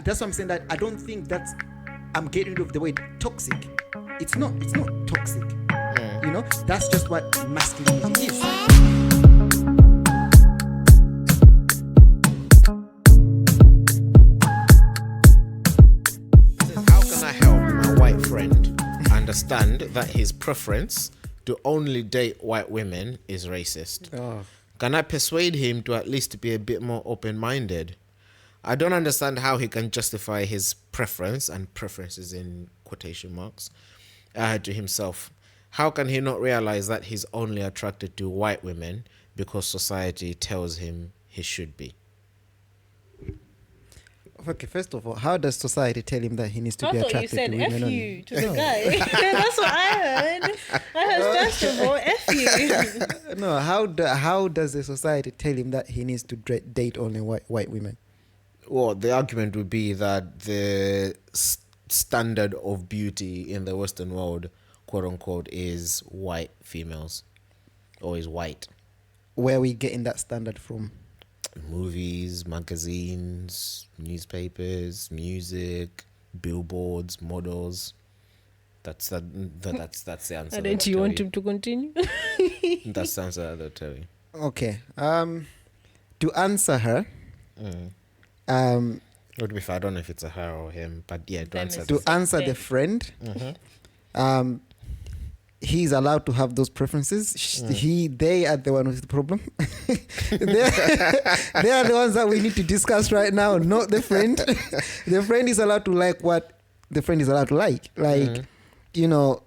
that's what I'm saying, that I don't think that's, I'm getting rid of the word toxic. It's not toxic. You know, that's just what masculinity is. How can I help my white friend understand that his preference to only date white women is racist? Can I persuade him to at least be a bit more open-minded? I don't understand how he can justify his preference, and preferences in quotation marks, to himself. How can he not realize that he's only attracted to white women because society tells him he should be? Okay, first of all, how does society tell him that he needs to be attracted to women? I thought you said F you to the guy. That's what I heard. First of all, F you. No, how does the society tell him that he needs to date only white women? Well, the argument would be that the standard of beauty in the Western world, quote unquote, is white females, or is white. Where are we getting that standard from? Movies, magazines, newspapers, music, billboards, models. That's the answer. And then do you want him to continue? That's the answer they'll tell you. Okay. To answer her, Would be fair. I don't know if it's a her or him, but yeah, to answer the friend, he's allowed to have those preferences. They are the one with the problem. they are the ones that we need to discuss right now, not the friend. The friend is allowed to like what the friend is allowed to like. You know,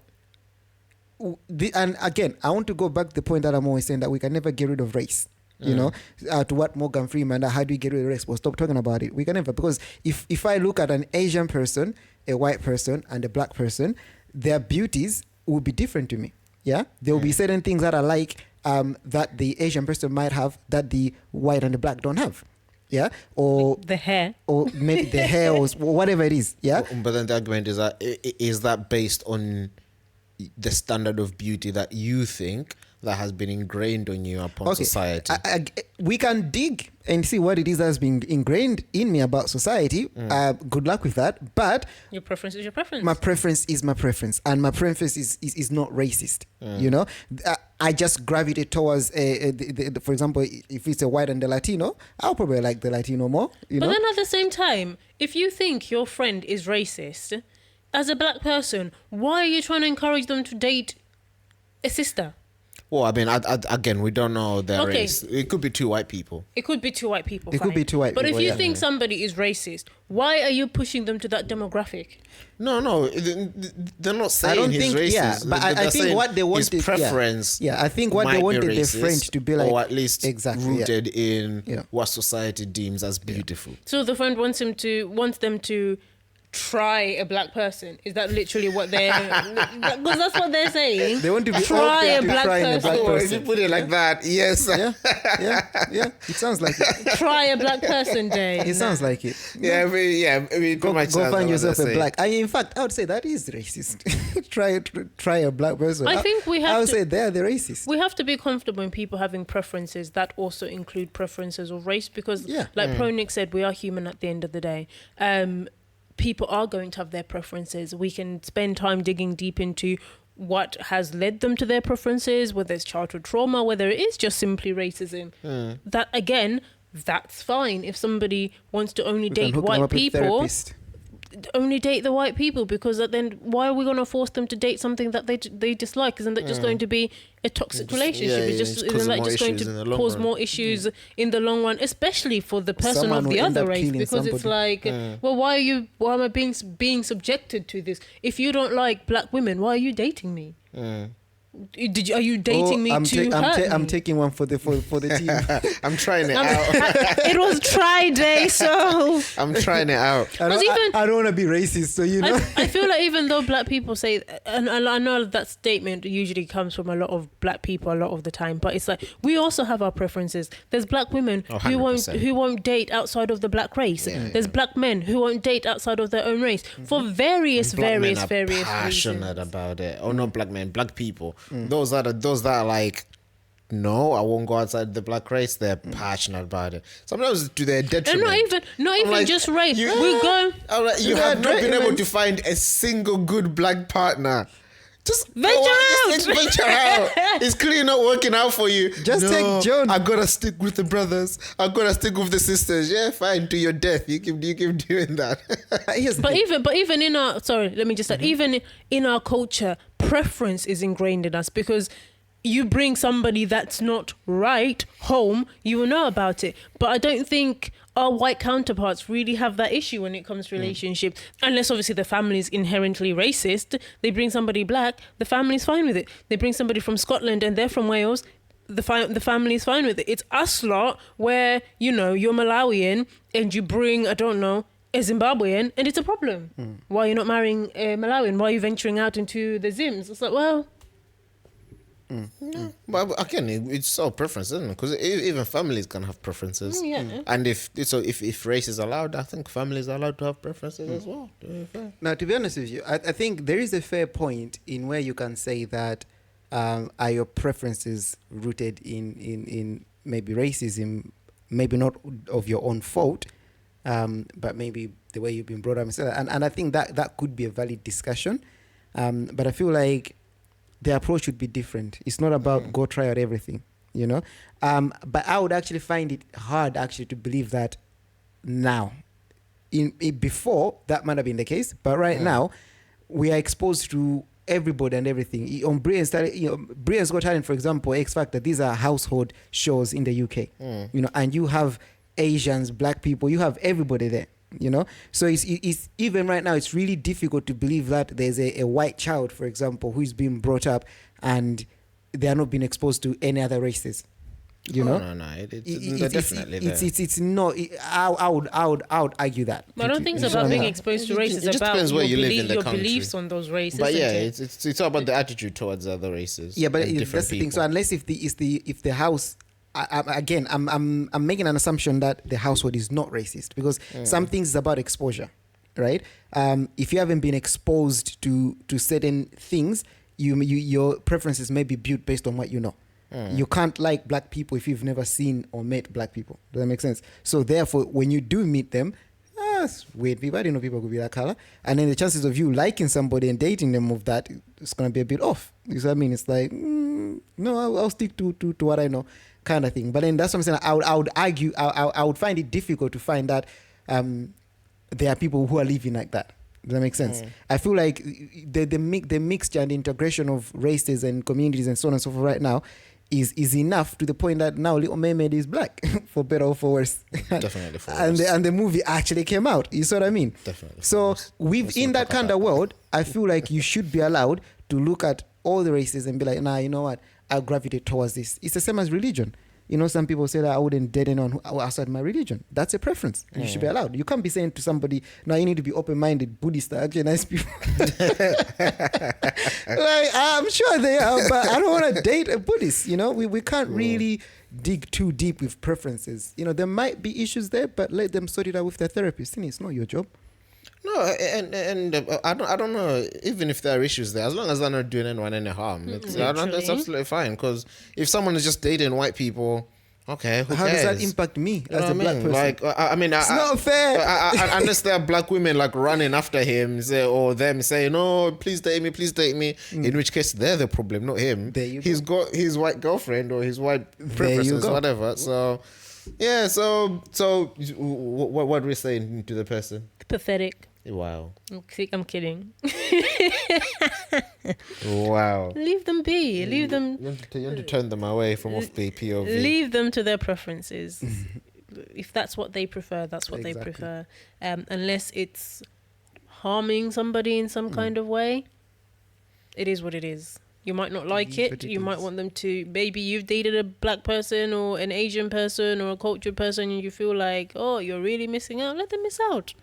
and again, I want to go back to the point that I'm always saying, that we can never get rid of race. You know, to what Morgan Freeman, how do we get rid of race? Well, stop talking about it. We can never, because if I look at an Asian person, a white person, and a black person, their beauties will be different to me. Yeah, there will be certain things that I like that the Asian person might have that the white and the black don't have. Yeah, or the hair, or maybe the hair, or whatever it is. Yeah, but then the argument is that based on the standard of beauty that you think that has been ingrained on you upon society. We can dig and see what it is that's been ingrained in me about society. Good luck with that. But your preference is your preference. My preference is my preference, and my preference is not racist. You know, I just gravitate towards, for example, if it's a white and a Latino, I'll probably like the Latino more. But then at the same time, if you think your friend is racist, as a black person, why are you trying to encourage them to date a sister? Well, I mean, again, we don't know their race. It could be two white people. But if you think somebody is racist, why are you pushing them to that demographic? No, they're not saying he's racist. Yeah, but I think what they want his preference. Yeah, I think what they wanted their friend to be like, or at least rooted in what society deems as beautiful. So the friend wants them to try a black person. Is that literally what they're... Because that's what they're saying. They want to be try a black person. Oh, if you put it like that, yes. Yeah. It sounds like it. Try a black person day. It sounds like it. Yeah, I mean go find yourself a black. In fact, I would say that is racist. try a black person. I think I would say they're the racist. We have to be comfortable in people having preferences that also include preferences of race, because like Pro Nick said, we are human at the end of the day. People are going to have their preferences. We can spend time digging deep into what has led them to their preferences, whether it's childhood trauma, whether it is just simply racism. That, again, that's fine. If somebody wants to only date white people, only date the white people, because then why are we going to force them to date something that they dislike? Isn't that just going to be a toxic relationship? Isn't that just going to cause more issues in the long run, especially for the person of the other race? Because it's like, well, why am I being subjected to this? If you don't like black women, why are you dating me? Are you dating me to hurt me? I'm taking one for the team. I'm trying it out. It was try day, so I'm trying it out. I don't want to be racist, so you know. I feel like even though black people say, and I know that statement usually comes from a lot of black people a lot of the time, but it's like we also have our preferences. There's black women who won't date outside of the black race. There's black men who won't date outside of their own race for various passionate reasons. about it. Or not black men, black people. Those that are like no, I won't go outside the black race. They're passionate about it. Sometimes to their detriment. And not even like, just race. You, We go. I'm like, you have not been able to find a single good black partner. Just venture out. Just venture out. It's clearly not working out for you. Just take John. I gotta stick with the brothers. I gotta stick with the sisters. Yeah, fine. To your death, you keep doing that. But even in our even in our culture, preference is ingrained in us because you bring somebody that's not right home, you will know about it. But I don't think our white counterparts really have that issue when it comes to relationships. Unless obviously the family is inherently racist. They bring somebody black, the family's fine with it. They bring somebody from Scotland and they're from Wales, the family's fine with it. It's us lot where, you know, you're Malawian and you bring, I don't know, a Zimbabwean and it's a problem. Why are you not marrying a Malawian? Why are you venturing out into the Zims? It's like, well... Yeah. But again, it's all preference, isn't it? Because even families can have preferences. Yeah. And if race is allowed, I think families are allowed to have preferences as well. Now, to be honest with you, I think there is a fair point in where you can say that are your preferences rooted in maybe racism, maybe not of your own fault, but maybe the way you've been brought up. And I think that could be a valid discussion. But I feel like the approach would be different. It's not about go try out everything, you know. But I would actually find it hard actually to believe that now. Before, that might have been the case, but right now, we are exposed to everybody and everything. On Britain's Got Talent, for example, X Factor, these are household shows in the UK, you know, and you have Asians, black people, you have everybody there. You know, so it's even right now, it's really difficult to believe that there's a white child, for example, who's being brought up and they are not being exposed to any other races. You know, it's definitely there. It's not. I would argue that. But I don't think it's about being exposed to races. It's about depends where you live in the your country. beliefs on those races. But yeah, it's all about the attitude towards other races. Yeah, but and that's the thing. people. So unless if the house. I'm making an assumption that the household is not racist because some things is about exposure, right? If you haven't been exposed to certain things, your preferences may be built based on what you know. You can't like black people if you've never seen or met black people. Does that make sense? So therefore, when you do meet them, it's weird people. I didn't know people could be that color. And then the chances of you liking somebody and dating them of that, it's going to be a bit off. You see what I mean? It's like, no, I'll stick to what I know, kind of thing. But then that's what I'm saying. I would argue, I would find it difficult to find that there are people who are living like that. Does that make sense? I feel like the mixture and the integration of races and communities and so on and so forth right now is enough to the point that now Little Mermaid is black, for better or for worse. Definitely for worse. And the movie actually came out. You see what I mean? Definitely. So in that kind of world, I feel like you should be allowed to look at all the races and be like, nah, you know what? I'll gravitate towards this. It's the same as religion. You know, some people say that I wouldn't date anyone outside my religion. That's a preference. You should be allowed. You can't be saying to somebody, no, you need to be open-minded. Buddhists are actually nice people. Like, I'm sure they are, but I don't want to date a Buddhist. You know, we can't really dig too deep with preferences. You know, there might be issues there, but let them sort it out with their therapist. It's not your job. No, and I don't know. Even if there are issues there, as long as they're not doing anyone any harm, that's absolutely fine. Because if someone is just dating white people, okay, who How cares? does that impact me as a black person? Like, it's not fair. Unless there are black women like running after him, or them saying, "No, please date me, please date me." In which case, they're the problem, not him. He's got his white girlfriend or his white preferences, whatever. So, yeah. So what are we saying to the person? Pathetic. Wow. I'm kidding. Wow. Leave them be. Leave them. You want to turn them away from Offbeat POV. Leave them to their preferences. If that's what they prefer, that's what they prefer. Unless it's harming somebody in some kind of way, it is what it is. You might not like it. You might want them to. Maybe you've dated a black person or an Asian person or a cultured person and you feel like, oh, you're really missing out. Let them miss out.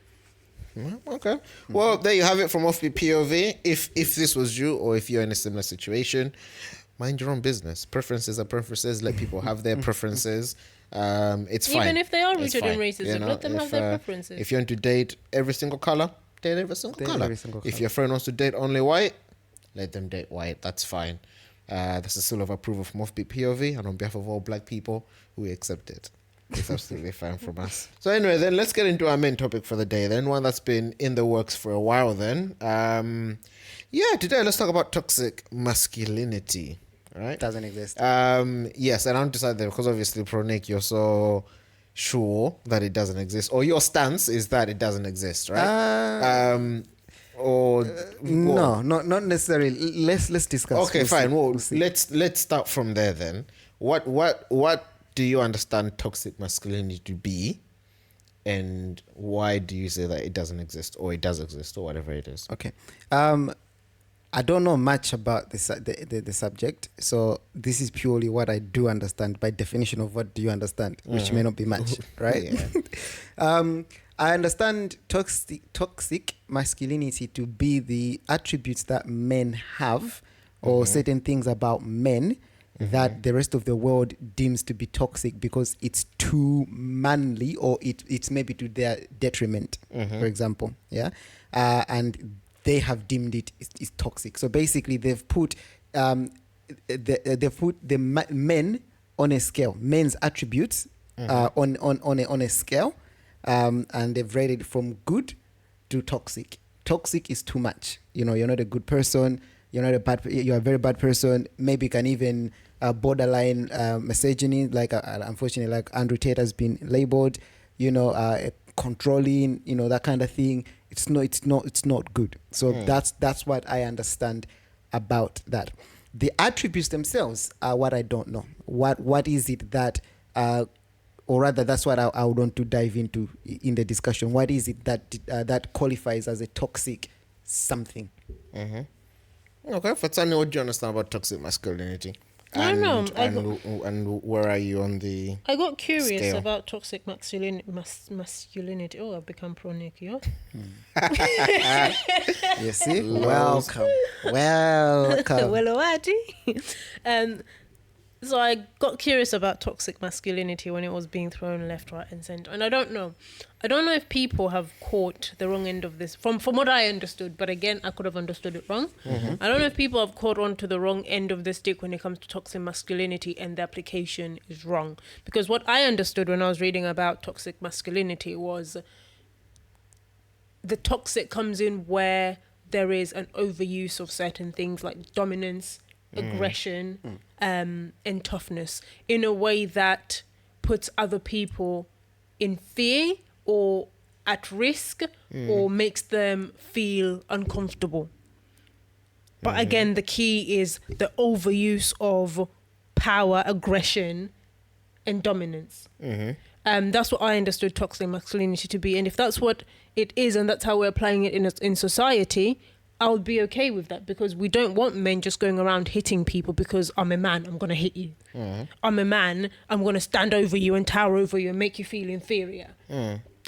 Okay. Well, there you have it from Offbeat POV. If this was you or if you're in a similar situation, mind your own business. Preferences are preferences. Let people have their preferences. It's fine. Even if they are rooted in racism, you know, let them have their preferences. If you want to date every single color, date every single color. If your friend wants to date only white, let them date white. That's fine. That's a seal of approval from Offbeat POV, and on behalf of all black people, we accept it. It's absolutely fine from us. So anyway, then let's get into our main topic for the day then, one that's been in the works for a while then. Today let's talk about toxic masculinity, right? Doesn't exist. Yes, and I'm decided that because obviously, Pro Nick, you're so sure that it doesn't exist, or your stance is that it doesn't exist, right? No, not necessarily. Let's discuss. Okay, fine. Let's start from there then. What do you understand toxic masculinity to be, and why do you say that it doesn't exist, or it does exist, or whatever it is? Okay. I don't know much about the subject, so this is purely what I do understand by definition of what do you understand, which may not be much, right? Yeah. I understand toxic masculinity to be the attributes that men have, or certain things about men that the rest of the world deems to be toxic because it's too manly, or it's maybe to their detriment, for example. Yeah. And they have deemed it is toxic. So basically they've put men on a scale, men's attributes on a scale, and they've rated from good to toxic. Toxic is too much. You're not a good person. You're a very bad person. Maybe you can even borderline misogyny, like unfortunately, like Andrew Tate has been labeled. Controlling. That kind of thing. It's not good. So that's what I understand about that. The attributes themselves are what I don't know. What is it that, or rather, that's what I would want to dive into in the discussion. What is it that qualifies as a toxic something? Okay, Fatsani, what do you understand about toxic masculinity? I don't know. And where are you on the I got curious scale? about toxic masculinity. Oh, I've become pro Nick, yeah? You see? Welcome. Well, so I got curious about toxic masculinity when it was being thrown left, right, and centre. And I don't know if people have caught the wrong end of this from what I understood. But again, I could have understood it wrong. I don't know if people have caught on to the wrong end of the stick when it comes to toxic masculinity, and the application is wrong. Because what I understood when I was reading about toxic masculinity was the toxic comes in where there is an overuse of certain things like dominance, aggression, and toughness in a way that puts other people in fear or at risk or makes them feel uncomfortable. But again, the key is the overuse of power, aggression, and dominance. That's what I understood toxic masculinity to be. And if that's what it is, and that's how we're applying it in society, I would be okay with that, because we don't want men just going around hitting people because I'm a man, I'm going to hit you. I'm a man, I'm going to stand over you and tower over you and make you feel inferior.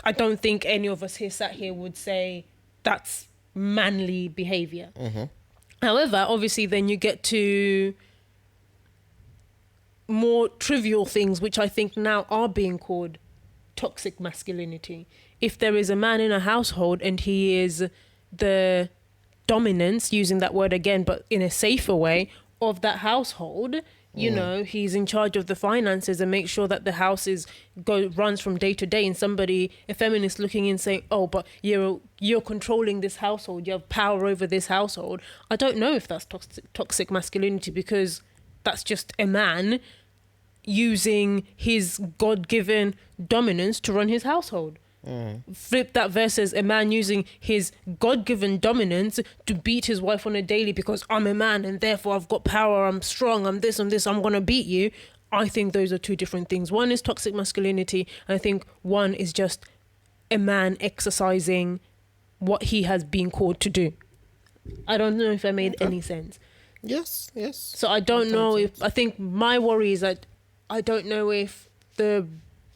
I don't think any of us sat here would say that's manly behavior. However, obviously then you get to more trivial things, which I think now are being called toxic masculinity. If there is a man in a household and he is the dominance, using that word again, but in a safer way, of that household, he's in charge of the finances and make sure that the house runs from day to day, and a feminist looking in saying, oh, but you're controlling this household, you have power over this household. I don't know if that's toxic masculinity, because that's just a man using his God-given dominance to run his household. Flip that versus a man using his God-given dominance to beat his wife on a daily because I'm a man and therefore I've got power, I'm strong, I'm this, I'm going to beat you. I think those are two different things. One is toxic masculinity, and I think one is just a man exercising what he has been called to do. I don't know if I made any sense. Yes. So I don't know I think my worry is that I don't know if the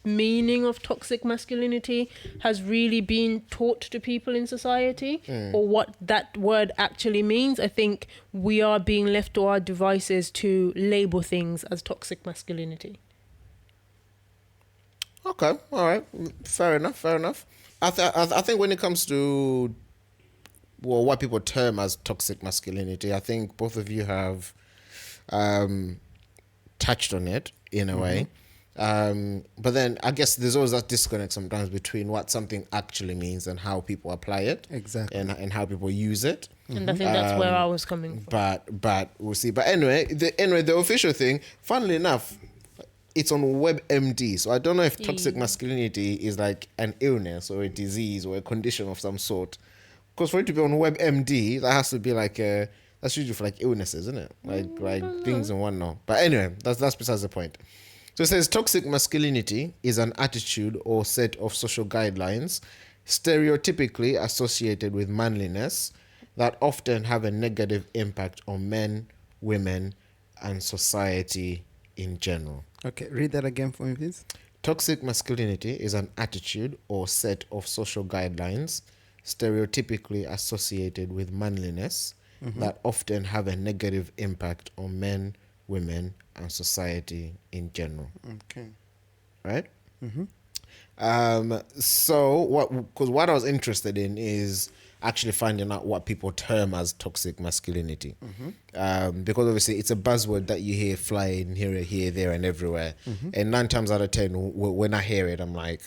meaning of toxic masculinity has really been taught to people in society, or what that word actually means. I think we are being left to our devices to label things as toxic masculinity. Okay, all right, fair enough. I think when it comes to what people term as toxic masculinity, I think both of you have touched on it in a way. But then I guess there's always that disconnect sometimes between what something actually means and how people apply it. Exactly. And how people use it. And I think that's where I was coming from. But we'll see. But anyway, the official thing, funnily enough, it's on WebMD. So I don't know if toxic masculinity is like an illness or a disease or a condition of some sort. Because for it to be on WebMD, that has to be like that's usually for like illnesses, isn't it? Like things and whatnot. But anyway, that's besides the point. So it says toxic masculinity is an attitude or set of social guidelines stereotypically associated with manliness that often have a negative impact on men, women, and society in general. Okay, read that again for me, please. Toxic masculinity is an attitude or set of social guidelines stereotypically associated with manliness that often have a negative impact on men, women, and society in general. Okay. Right? So what I was interested in is actually finding out what people term as toxic masculinity. Because obviously it's a buzzword that you hear flying here, there, and everywhere. And 9 times out of 10, when I hear it, I'm like,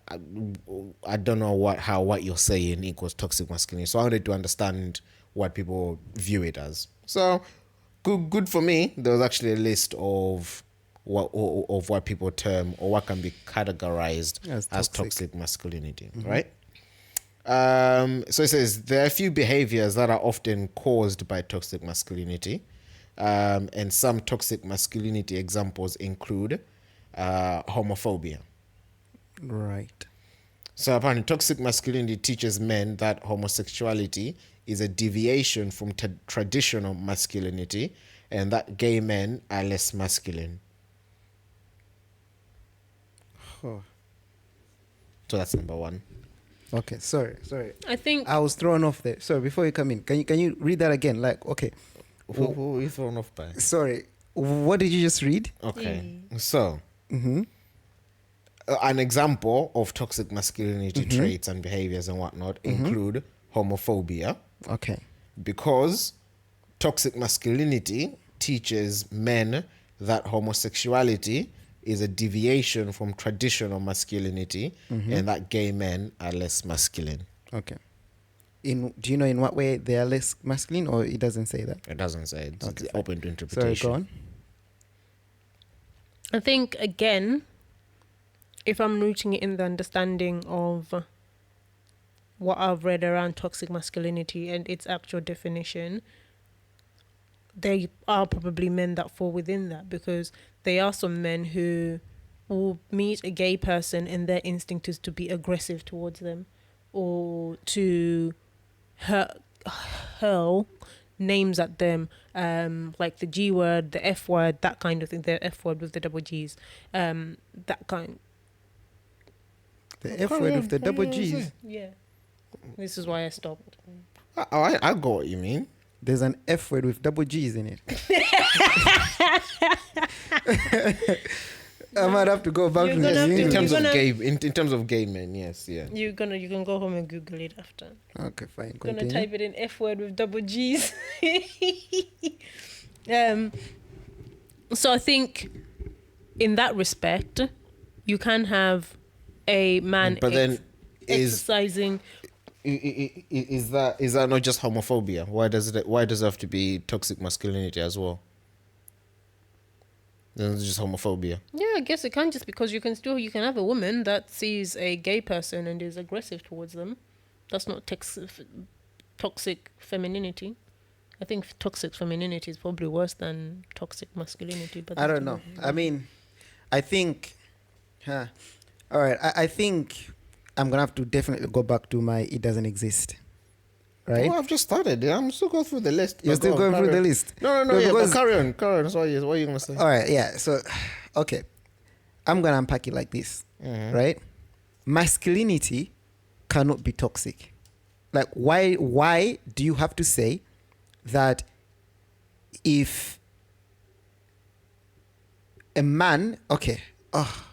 I don't know what you're saying equals toxic masculinity. So I wanted to understand what people view it as. So good for me. There was actually a list of what people term or what can be categorized as toxic masculinity, right? So it says there are a few behaviors that are often caused by toxic masculinity, and some toxic masculinity examples include homophobia. Right. So apparently toxic masculinity teaches men that homosexuality is a deviation from traditional masculinity and that gay men are less masculine. So that's number 1. Okay, sorry. I think I was thrown off there. Sorry, before you come in, can you read that again? Like, okay. Who are you thrown off by? Sorry, what did you just read? Okay, so an example of toxic masculinity traits and behaviors and whatnot include homophobia. Okay. Because toxic masculinity teaches men that homosexuality is a deviation from traditional masculinity and that gay men are less masculine. Okay. Do you know in what way they are less masculine, or it doesn't say that? It doesn't say. It's Okay, open to interpretation. Sorry, go on. I think, again, if I'm rooting it in the understanding of what I've read around toxic masculinity and its actual definition, there are probably men that fall within that, because there are some men who will meet a gay person and their instinct is to be aggressive towards them or to hurl names at them, like the G word, the F word, that kind of thing. The F word with the double G's, that kind. The F word with the double G's. Yeah, this is why I stopped. I got what you mean. There's an F word with double G's in it. I might have to go back to this. In terms of gay men, yes, yeah. You can go home and Google it after. Okay, fine. I'm gonna type it in F word with double G's. So I think in that respect, you can have a man exercising. Is that not just homophobia? Why does it have to be toxic masculinity as well? Then it's just homophobia. Yeah, I guess it can, just because you can have a woman that sees a gay person and is aggressive towards them. That's not toxic femininity. I think toxic femininity is probably worse than toxic masculinity. But I don't know. I mean, I think, all right. I think I'm gonna have to definitely go back to my "it doesn't exist." Right? Oh, I've just started. I'm still going through the list. You're still going through the list? No, but carry on. That's what are you going to say? All right, yeah. So, okay. I'm going to unpack it like this, right? Masculinity cannot be toxic. Like, why do you have to say that if a man... Okay. Oh,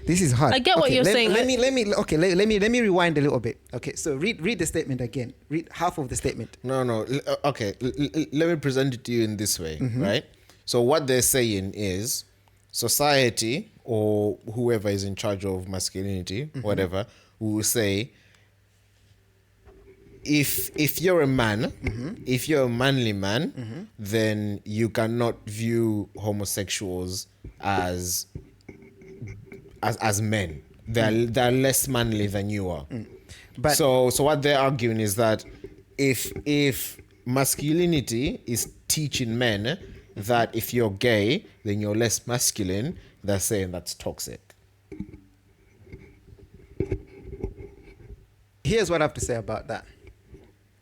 this is hard. I get what you're saying. Let me rewind a little bit. Okay, so read the statement again. Read half of the statement. No. Okay, let me present it to you in this way, right? So what they're saying is society or whoever is in charge of masculinity, whatever, will say, if you're a man, if you're a manly man, then you cannot view homosexuals as men. They're less manly than you are. But so what they're arguing is that if masculinity is teaching men that if you're gay, then you're less masculine, they're saying that's toxic. Here's what I have to say about that.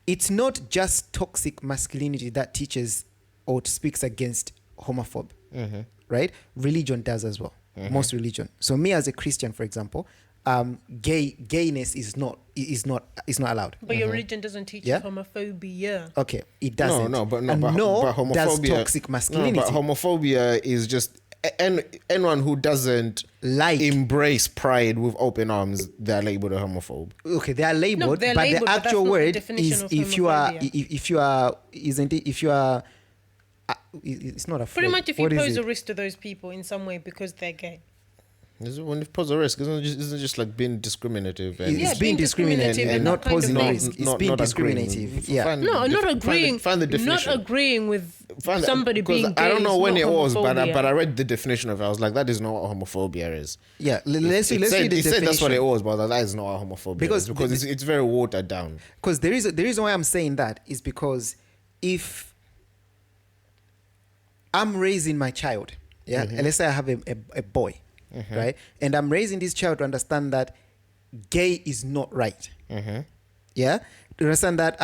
It's not just toxic masculinity that teaches or speaks against homophobe, right? Religion does as well. Most religion. So me as a Christian, for example, gayness is not allowed. But your religion doesn't teach homophobia. Okay, it doesn't. But homophobia does toxic masculinity. No, but homophobia is just anyone who doesn't embrace pride with open arms, they're labeled a homophobe. Okay, they are labeled, but the actual word is if you are, isn't it? If you are, it's not a pretty much if you pose a risk to those people in some way because they're gay. When you pose a risk, isn't just like being discriminative? It's being discriminative and not posing a risk. It's being discriminative. Yeah. Not agreeing. Find the definition. Not agreeing with somebody being gay. I don't know when it was, but I read the definition of it. I was like, that is not what homophobia is. Yeah, let's read the definition. It said that's what it was, but that is not what homophobia is because it's very watered down. Because the reason why I'm saying that is because if I'm raising my child, and let's say I have a boy, right, and I'm raising this child to understand that gay is not right, to understand that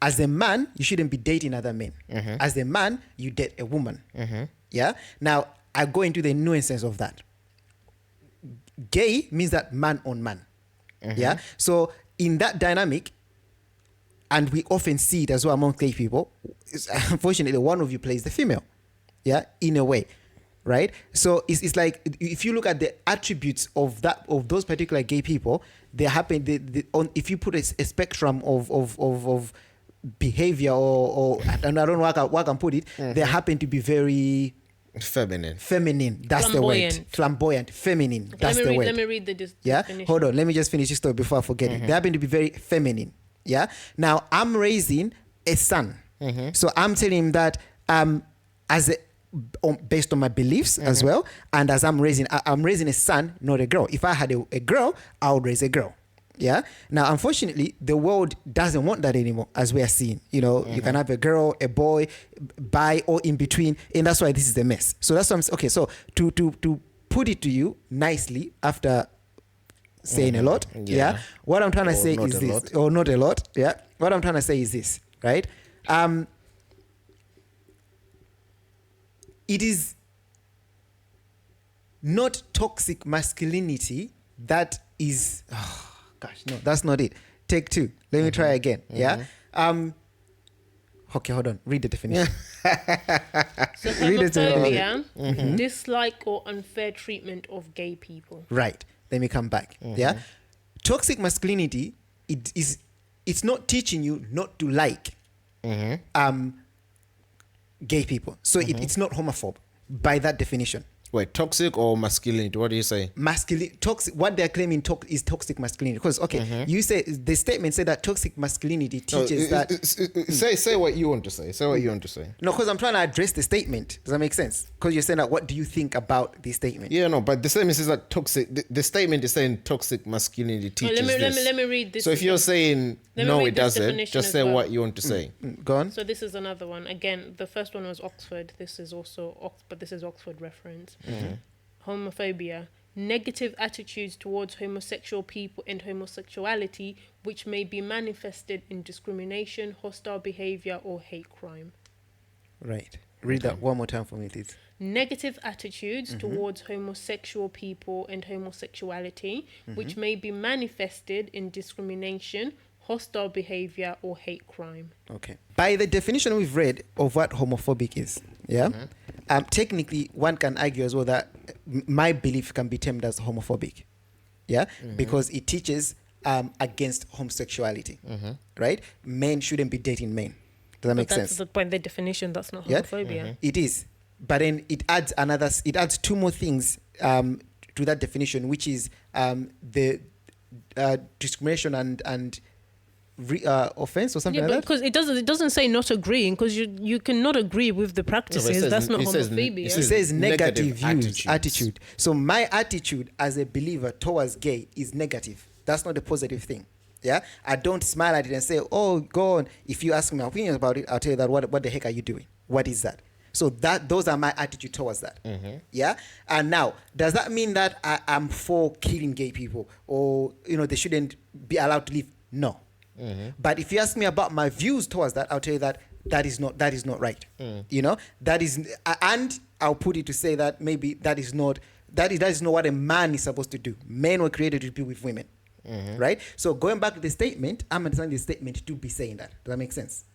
as a man you shouldn't be dating other men, as a man you date a woman, Now I go into the nuances of that. Gay means that man on man, So in that dynamic, and we often see it as well among gay people, unfortunately one of you plays the female. In a way, right? So it's like if you look at the attributes of those particular gay people, they happen. If you put a spectrum of behavior or and I don't know how I can put it, they happen to be very feminine. That's the word. Flamboyant, feminine. Okay, that's the word. Let me read the definition. Hold on. Let me just finish this story before I forget it. They happen to be very feminine. Now I'm raising a son, so I'm telling him that based on my beliefs as well, and as I'm raising a son, not a girl. If I had a girl, I would raise a girl. Now, unfortunately, the world doesn't want that anymore, as we are seeing. You can have a girl, a boy, bi, or in between, and that's why this is a mess. So that's what I'm saying. Okay, so to put it to you nicely, after saying a lot, what I'm trying to say is this, or not a lot, what I'm trying to say is this, right? It is not toxic masculinity that is... Oh, gosh, no, that's not it. Take two. Let me try again. Okay, hold on. Read the definition. So homophobia, dislike or unfair treatment of gay people. Right. Let me come back. Toxic masculinity, it's not teaching you not to like gay people. So it's not homophobe by that definition. Wait, toxic or masculinity? What do you say? Toxic. What they're claiming is toxic masculinity. Because you say the statement said that toxic masculinity teaches that. Say what you want to say. Say what you want to say. No, because I'm trying to address the statement. Does that make sense? Because you're saying that. What do you think about the statement? Yeah, no, but the statement says that toxic. The statement is saying toxic masculinity teaches this. Let me read this. So if you're saying no, it doesn't. Just say what you want to say. Go on. So this is another one. Again, the first one was Oxford. This is also but this is Oxford reference. Homophobia, negative attitudes towards homosexual people and homosexuality, which may be manifested in discrimination, hostile behavior, or hate crime. Right. Read that one more time for me, please. Negative attitudes towards homosexual people and homosexuality, which may be manifested in discrimination, hostile behavior, or hate crime. Okay. By the definition we've read of what homophobic is, technically one can argue as well that my belief can be termed as homophobic, because it teaches against homosexuality, right? Men shouldn't be dating men. Does that make sense? That's by the definition, that's not homophobia. It is. But then it adds two more things to that definition, which is the discrimination and offense or something like that. Because it doesn't say not agreeing, because you cannot agree with the practices. That's not homophobia. It says negative views, attitude. So my attitude as a believer towards gay is negative. That's not a positive thing. Yeah, I don't smile at it and say, "Oh, go on." If you ask me my opinion about it, I'll tell you that what the heck are you doing? What is that? So those are my attitude towards that. Yeah. And now, does that mean that I'm for killing gay people, or they shouldn't be allowed to live? No. But if you ask me about my views towards that, I'll tell you that is not right. That is, and I'll put it to say that maybe that is not what a man is supposed to do. Men were created to be with women. Right? So going back to the statement, I'm understanding the statement to be saying that. Does that make sense?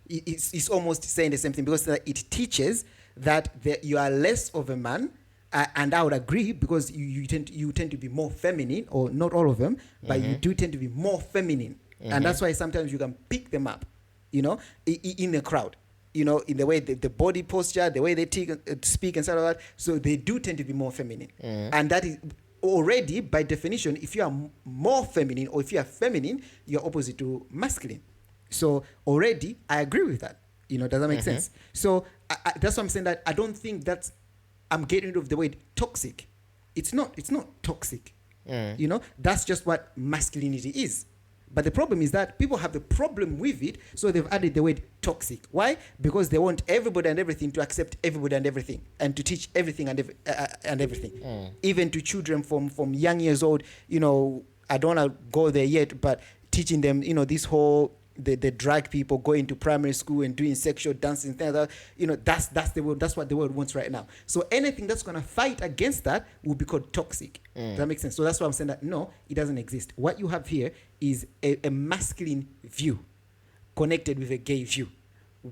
It's almost saying the same thing, because it teaches that you are less of a man, and I would agree, because you tend to be more feminine, or not all of them, but you do tend to be more feminine, and that's why sometimes you can pick them up, in the crowd, in the way the body posture, the way they speak and stuff like that. So they do tend to be more feminine, and that is already by definition. If you are more feminine, or if you are feminine, you're opposite to masculine. So already, I agree with that. Does that make sense? So that's why I'm saying that I don't think I'm getting rid of the word toxic. It's not toxic. That's just what masculinity is. But the problem is that people have the problem with it, so they've added the word toxic. Why? Because they want everybody and everything to accept everybody and everything, and to teach everything and everything. Even to children from young years old. I don't want to go there yet, but teaching them, this whole the drag people going to primary school and doing sexual dancing, things like that. That's the world. That's what the world wants right now. So anything that's going to fight against that will be called toxic. Does that make sense? So that's why I'm saying that no, it doesn't exist. What you have here is a masculine view connected with a gay view.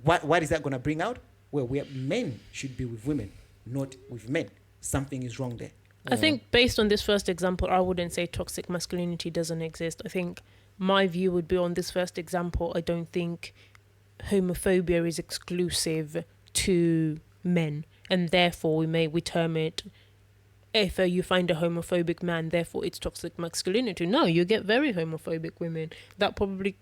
What is that going to bring out? Well, where men should be with women, not with men. Something is wrong there. I think based on this first example, I wouldn't say toxic masculinity doesn't exist. I think my view would be, on this first example, I don't think homophobia is exclusive to men, and therefore we term it, if you find a homophobic man, therefore it's toxic masculinity. No, you get very homophobic women that probably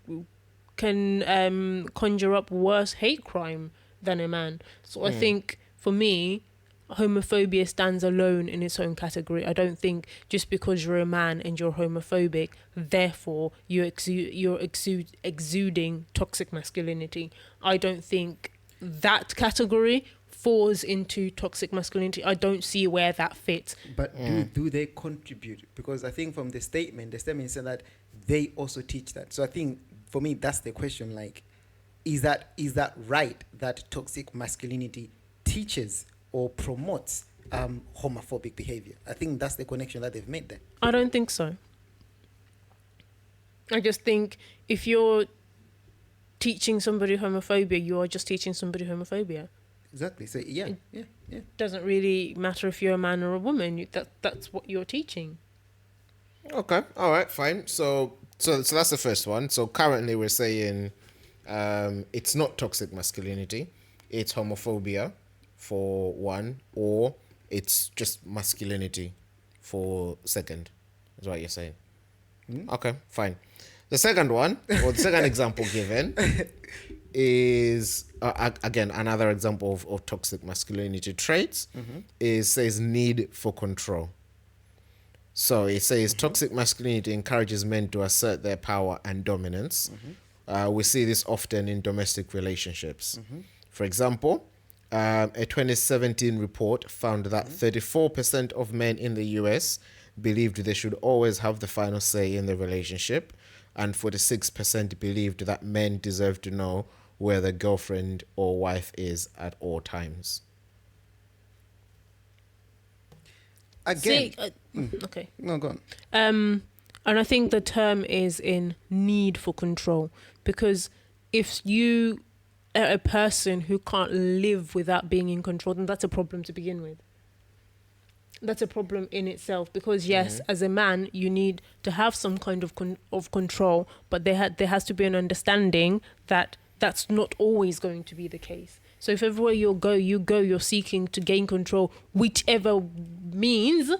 can conjure up worse hate crime than a man. So I think, for me, homophobia stands alone in its own category. I don't think just because you're a man and you're homophobic, therefore you're exuding toxic masculinity. I don't think that category falls into toxic masculinity. I don't see where that fits. But do they contribute? Because I think from the statement said that they also teach that. So I think, for me, that's the question. Like, is that right, that toxic masculinity teaches or promotes homophobic behavior? I think that's the connection that they've made there. I don't think so. I just think if you're teaching somebody homophobia, you are just teaching somebody homophobia. Exactly. So yeah. Doesn't really matter if you're a man or a woman. That's what you're teaching. Okay. All right. Fine. So that's the first one. So currently we're saying it's not toxic masculinity. It's homophobia, for one, or it's just masculinity for second. Is what you're saying. Okay, fine. The second one, or the second example given, is again another example of toxic masculinity traits. Says need for control. So it says toxic masculinity encourages men to assert their power and dominance. We see this often in domestic relationships. For example, a 2017 report found that 34% of men in the US believed they should always have the final say in the relationship, and 46% believed that men deserve to know where their girlfriend or wife is at all times. Again. Okay. No, go on. And I think the term is in need for control, because if you are a person who can't live without being in control, then that's a problem to begin with. That's a problem in itself, because yes, as a man, you need to have some kind of control, but there has to be an understanding that that's not always going to be the case. So if everywhere you go, you're seeking to gain control, whichever means,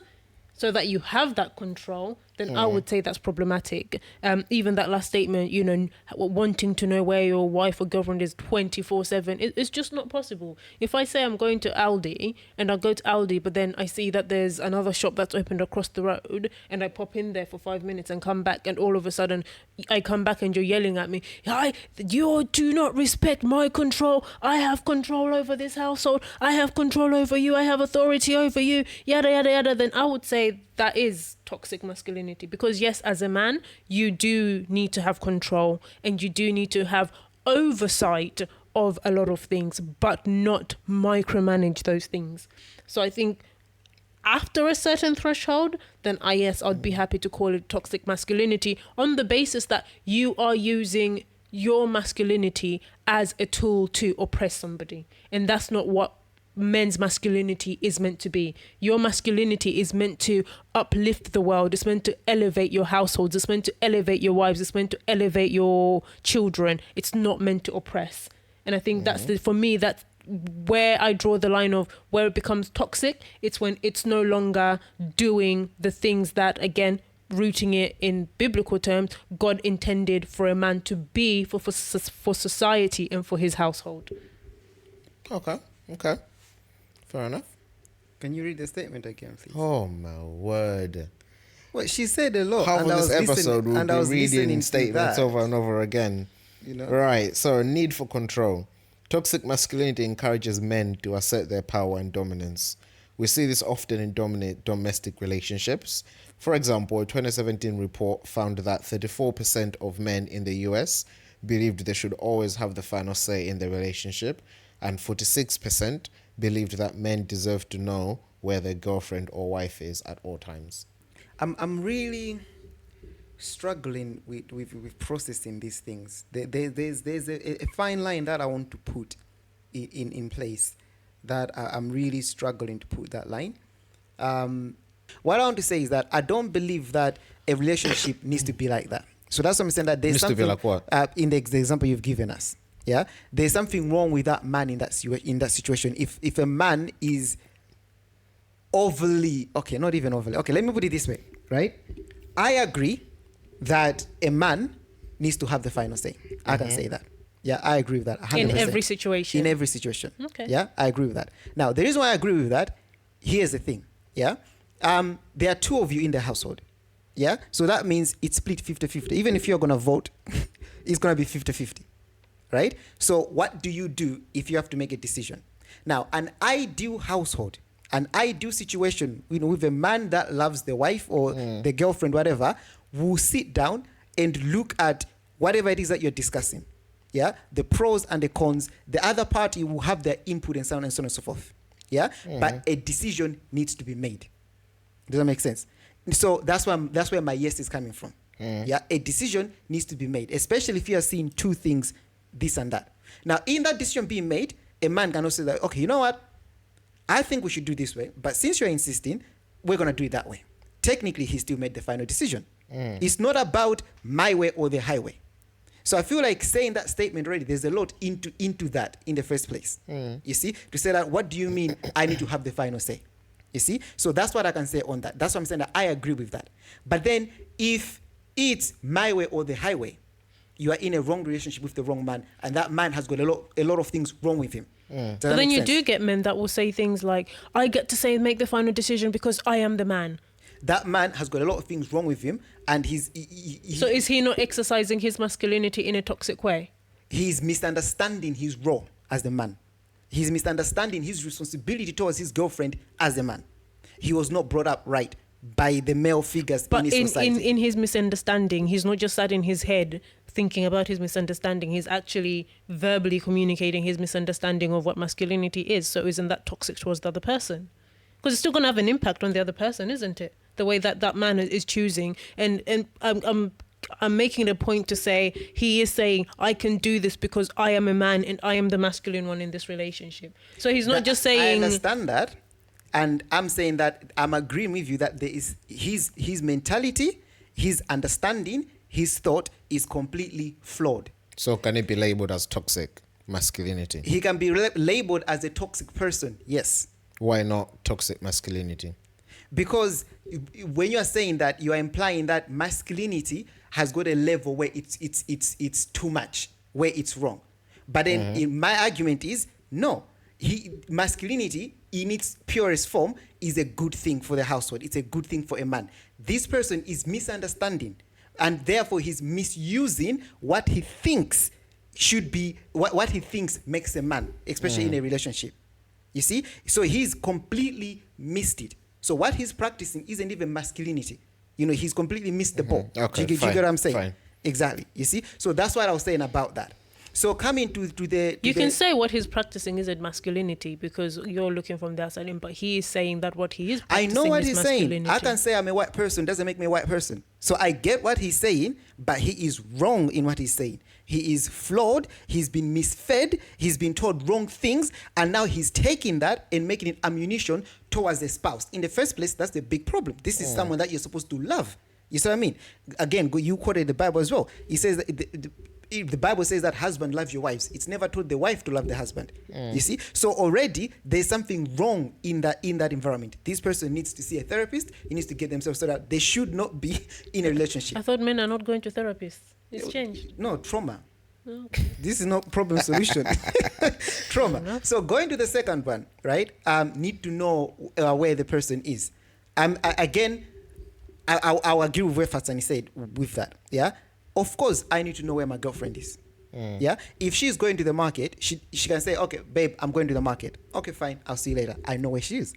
so that you have that control, then I would say that's problematic. Even that last statement, you know, wanting to know where your wife or girlfriend is 24/7, it's just not possible. If I say I'm going to Aldi and I go to Aldi, but then I see that there's another shop that's opened across the road, and I pop in there for 5 minutes and come back, and all of a sudden I come back and you're yelling at me, you do not respect my control. I have control over this household. I have control over you. I have authority over you. Yada, yada, yada. Then I would say that is toxic masculinity, because yes, as a man, you do need to have control and you do need to have oversight of a lot of things, but not micromanage those things. So I think after a certain threshold, then I'd be happy to call it toxic masculinity, on the basis that you are using your masculinity as a tool to oppress somebody. And that's not what men's masculinity is meant to be. Your masculinity is meant to uplift the world. It's meant to elevate your households. It's meant to elevate your wives. It's meant to elevate your children. It's not meant to oppress. And I think for me, that's where I draw the line of where it becomes toxic. It's when it's no longer doing the things that, again, rooting it in biblical terms, God intended for a man to be for society and for his household. Okay. Fair enough. Can you read the statement again, please? Oh my word. Well, she said a lot. Half of this episode we'll be reading statements over and over again. You know? Right. So, need for control. Toxic masculinity encourages men to assert their power and dominance. We see this often in domestic relationships. For example, a 2017 report found that 34% of men in the US believed they should always have the final say in their relationship, and 46% believed that men deserve to know where their girlfriend or wife is at all times. I'm really struggling with processing these things. There's a fine line that I want to put in place, that I'm really struggling to put that line. What I want to say is that I don't believe that a relationship needs to be like that. So that's what I'm saying, that there's something, to be like what? In the example you've given us. Yeah, there's something wrong with that man in that situation. If a man is overly, not even overly. Okay, let me put it this way, right? I agree that a man needs to have the final say. I can say that. Yeah, I agree with that. 100%. In every situation. In every situation. Okay. Yeah, I agree with that. Now, the reason why I agree with that, here's the thing. Yeah, there are two of you in the household. Yeah, so that means it's split 50-50. Even if you're gonna vote, it's gonna be 50-50. Right? So what do you do if you have to make a decision? Now, an ideal household, an ideal situation, with a man that loves the wife or the girlfriend, whatever, will sit down and look at whatever it is that you're discussing. Yeah? The pros and the cons. The other party will have their input and so on and so on and so forth. Yeah? But a decision needs to be made. Does that make sense? So that's where my yes is coming from. Yeah? A decision needs to be made, especially if you are seeing two things, this and that. Now, in that decision being made, a man can also say that, okay, you know what? I think we should do this way, but since you're insisting, we're going to do it that way. Technically, he still made the final decision. It's not about my way or the highway. So I feel like saying that statement already, there's a lot into that in the first place. You see? To say that, what do you mean I need to have the final say? You see? So that's what I can say on that. That's what I'm saying, that I agree with that. But then, if it's my way or the highway, you are in a wrong relationship with the wrong man, and that man has got a lot of things wrong with him. But then you do get men that will say things like, I get to make the final decision because I am the man. That man has got a lot of things wrong with him, and so is he not exercising his masculinity in a toxic way? He's misunderstanding his role as the man. He's misunderstanding his responsibility towards his girlfriend as a man. He was not brought up right by the male figures in his society. But in his misunderstanding, he's not just sat in his head thinking about his misunderstanding. He's actually verbally communicating his misunderstanding of what masculinity is. So isn't that toxic towards the other person? Because it's still going to have an impact on the other person, isn't it? The way that man is choosing. And I'm making a point to say, he is saying, I can do this because I am a man and I am the masculine one in this relationship. So he's not just saying... I understand that. And I'm saying that I'm agreeing with you that there is his mentality, his understanding, his thought is completely flawed. So can it be labeled as toxic? masculinity. He can be labeled as a toxic person. Yes. Why not toxic masculinity? Because when you are saying that, you are implying that masculinity has got a level where it's too much, where it's wrong. But then in my argument is no. Masculinity in its purest form is a good thing for the household. It's a good thing for a man. This person is misunderstanding, and therefore he's misusing what he thinks should be, what he thinks makes a man, especially in a relationship. You see? So he's completely missed it. So what he's practicing isn't even masculinity. He's completely missed the ball. Okay, do you get what I'm saying? Fine. Exactly. You see? So that's what I was saying about that. So coming to the... You can say what he's practicing isn't masculinity because you're looking from the outside in, but he is saying that what he is practicing I know what is he's saying. masculinity. I can say I'm a white person, doesn't make me a white person. So I get what he's saying, but he is wrong in what he's saying. He is flawed, he's been misfed, he's been told wrong things, and now he's taking that and making it ammunition towards the spouse. In the first place, that's the big problem. This is someone that you're supposed to love. You see what I mean? Again, you quoted the Bible as well. He says that the Bible says that husband love your wives. It's never told the wife to love the husband. You see? So already there's something wrong in that environment. This person needs to see a therapist. He needs to get themselves so that they should not be in a relationship. I thought men are not going to therapists. It's changed. No, trauma. Okay. This is not problem solution. Trauma. So going to the second one, right? Need to know where the person is. Again, I'll agree with what Fatsani said with that. Yeah. Of course, I need to know where my girlfriend is. Yeah. If she's going to the market, she can say, okay, babe, I'm going to the market. Okay, fine. I'll see you later. I know where she is.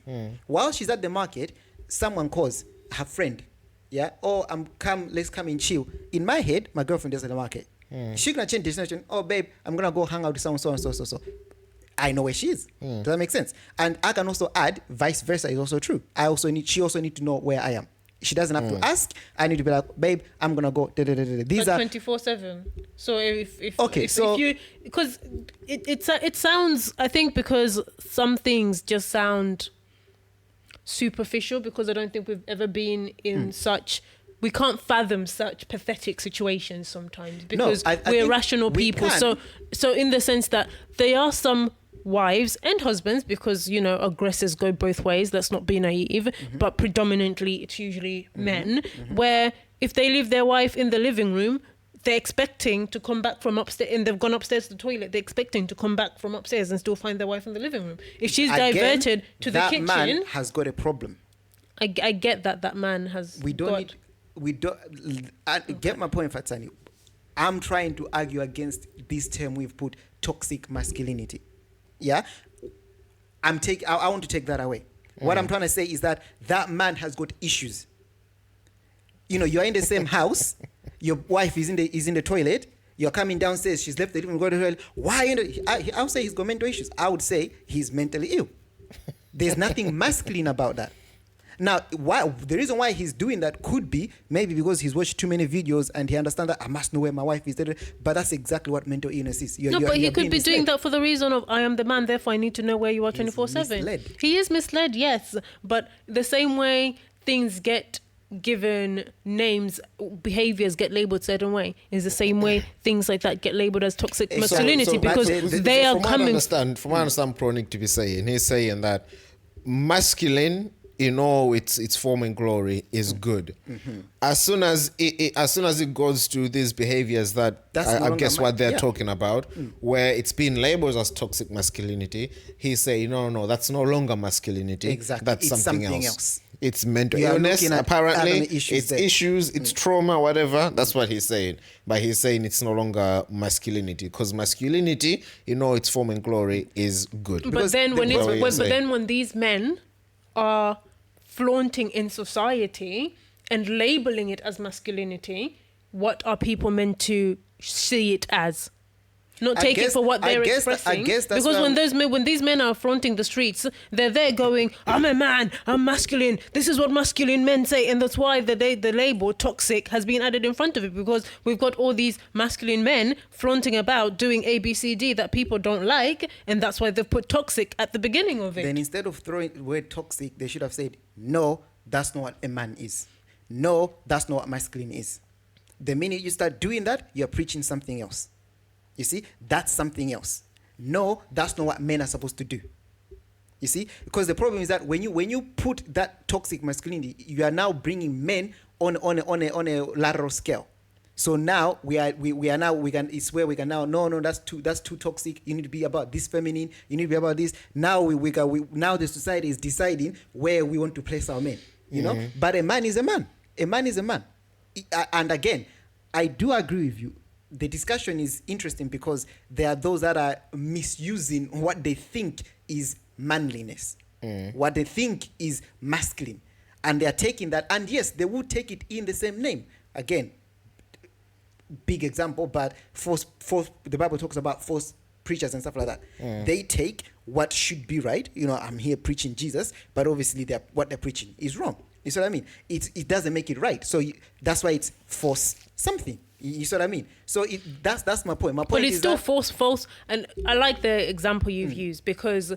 While she's at the market, someone calls her friend. Yeah. Oh, let's come and chill. In my head, my girlfriend is at the market. She's going to change destination. Oh, babe, I'm going to go hang out with someone, so and so, so. I know where she is. Does that make sense? And I can also add, vice versa is also true. She also need to know where I am. She doesn't have to ask. I need to be like, babe, I'm gonna go. These are 24/7. So if so because it sounds, I think, because some things just sound superficial, because I don't think we've ever been in such. We can't fathom such pathetic situations sometimes because we're rational people. So in the sense that there are some wives and husbands, because aggressors go both ways, let's not be naive, but predominantly it's usually men, where if they leave their wife in the living room, they're expecting to come back from upstairs, and they've gone upstairs to the toilet, they're expecting to come back from upstairs and still find their wife in the living room. If she's diverted to the kitchen, that man has got a problem. I get that man has get my point, Fatsani. I'm trying to argue against this term we've put, toxic masculinity. Yeah, I want to take that away. What I'm trying to say is that man has got issues. You're in the same house. Your wife is in the toilet. You're coming downstairs. She's left the room. Go to the toilet. Why? I would say he's got mental issues. I would say he's mentally ill. There's nothing masculine about that. Now, the reason why he's doing that could be maybe because he's watched too many videos and he understands that I must know where my wife is. But that's exactly what mental illness is. But he could be doing that for the reason of, I am the man, therefore I need to know where you are 24/7. He is misled, yes. But the same way things get given names, behaviors get labeled certain way, is the same way things like that get labeled as toxic masculinity, because they are coming... From what I understand Pro Nick to be saying, he's saying that masculine, its form and glory is good. As soon as it goes to these behaviors that I guess what they're talking about, where it's been labeled as toxic masculinity, he's saying no, that's no longer masculinity. Exactly, that's something else. It's mental you illness, apparently. It's there. Issues, it's trauma, whatever. That's what he's saying. But he's saying it's no longer masculinity, because masculinity, its form and glory is good. But then when these men are flaunting in society and labeling it as masculinity, what are people meant to see it as? Not take it for what they're expressing. Because when these men are fronting the streets, they're there going, I'm a man, I'm masculine, this is what masculine men say. And that's why the label toxic has been added in front of it, because we've got all these masculine men flaunting about doing A, B, C, D that people don't like, and that's why they've put toxic at the beginning of it. Then instead of throwing the word toxic, they should have said, no, that's not what a man is. No, that's not what masculine is. The minute you start doing that, you're preaching something else. You see, that's something else. no, that's not what men are supposed to do. You see, because the problem is that when you put that toxic masculinity, you are now bringing men on a lateral scale. So now it's where we can now no, that's too toxic. You need to be about this feminine. You need to be about this. Now now the society is deciding where we want to place our men. You know, but a man is a man. A man is a man. And again, I do agree with you. The discussion is interesting because there are those that are misusing what they think is manliness, what they think is masculine, and they are taking that, and yes, they would take it in the same name. Again, big example, but false the Bible talks about false preachers and stuff like that. They take what should be right. You know, I'm here preaching Jesus, but obviously what they're preaching is wrong. You see what I mean? It doesn't make it right. So that's why it's false something. You see what I mean? So that's my point. My point but it's is still that false. And I like the example you've used because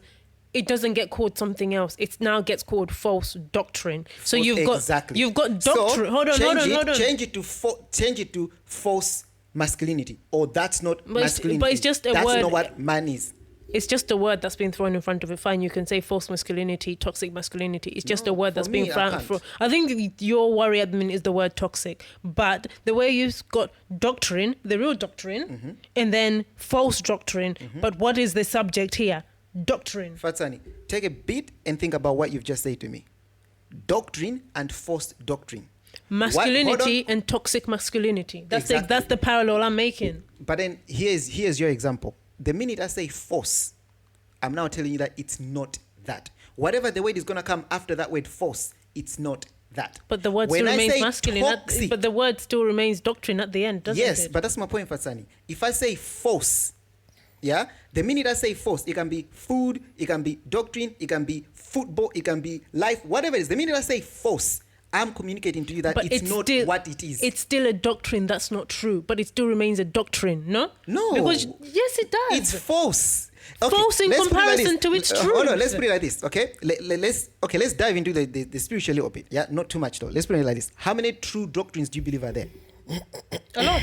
it doesn't get called something else. It now gets called false doctrine. So you've got doctrine. So hold on. Change it to false masculinity, or that's not masculinity. But it's just a that's word. That's not what man is. It's just a word that's been thrown in front of it. Fine, you can say false masculinity, toxic masculinity. It's just a word that's been thrown. I think your worry at the minute is the word toxic. But the way you've got doctrine, the real doctrine, and then false doctrine. But what is the subject here? Doctrine. Fatsani, take a beat and think about what you've just said to me. Doctrine and false doctrine. Masculinity and toxic masculinity. That's the parallel I'm making. But then here's your example. The minute I say false, I'm now telling you that it's not that. Whatever the word is going to come after that word false, it's not that. But the word still remains masculine. But the word still remains doctrine at the end, doesn't it? Yes, but that's my point, Fatsani. If I say false, yeah, the minute I say false, it can be food, it can be doctrine, it can be football, it can be life, whatever it is. The minute I say false, I'm communicating to you that it's not still, what it is. It's still a doctrine that's not true, but it still remains a doctrine, no? No. Because, yes, it does. It's false. Okay, false in comparison to its truth. Hold on, let's put it like this, okay? Let's dive into the spiritual a little bit. Yeah, not too much though. Let's put it like this. How many true doctrines do you believe are there? A lot.